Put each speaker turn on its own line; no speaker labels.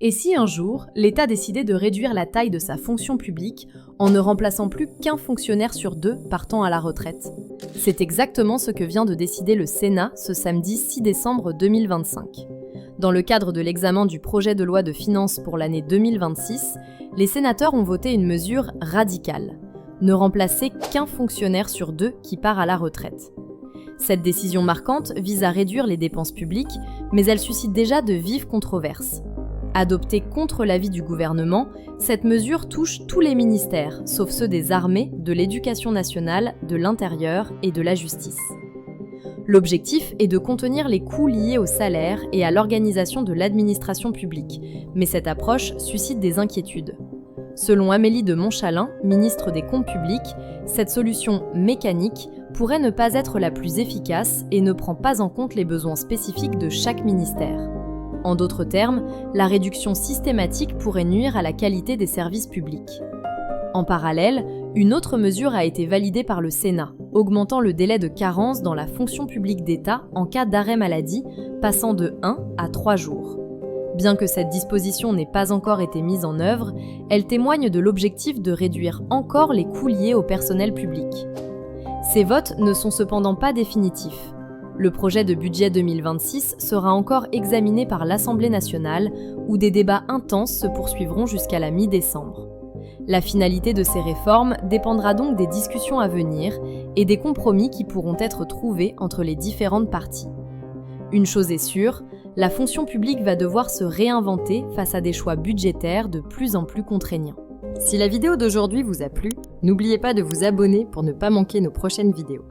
Et si un jour, l'État décidait de réduire la taille de sa fonction publique en ne remplaçant plus qu'un fonctionnaire sur 2 partant à la retraite? C'est exactement ce que vient de décider le Sénat ce samedi 6 décembre 2025. Dans le cadre de l'examen du projet de loi de finances pour l'année 2026, les sénateurs ont voté une mesure radicale: ne remplacer qu'un fonctionnaire sur 2 qui part à la retraite. Cette décision marquante vise à réduire les dépenses publiques, mais elle suscite déjà de vives controverses. Adoptée contre l'avis du gouvernement, cette mesure touche tous les ministères, sauf ceux des armées, de l'éducation nationale, de l'intérieur et de la justice. L'objectif est de contenir les coûts liés au salaire et à l'organisation de l'administration publique, mais cette approche suscite des inquiétudes. Selon Amélie de Montchalin, ministre des Comptes publics, cette solution mécanique pourrait ne pas être la plus efficace et ne prend pas en compte les besoins spécifiques de chaque ministère. En d'autres termes, la réduction systématique pourrait nuire à la qualité des services publics. En parallèle, une autre mesure a été validée par le Sénat, augmentant le délai de carence dans la fonction publique d'État en cas d'arrêt maladie, passant de 1 à 3 jours. Bien que cette disposition n'ait pas encore été mise en œuvre, elle témoigne de l'objectif de réduire encore les coûts liés au personnel public. Ces votes ne sont cependant pas définitifs. Le projet de budget 2026 sera encore examiné par l'Assemblée nationale, où des débats intenses se poursuivront jusqu'à la mi-décembre. La finalité de ces réformes dépendra donc des discussions à venir et des compromis qui pourront être trouvés entre les différentes parties. Une chose est sûre, la fonction publique va devoir se réinventer face à des choix budgétaires de plus en plus contraignants. Si la vidéo d'aujourd'hui vous a plu, n'oubliez pas de vous abonner pour ne pas manquer nos prochaines vidéos.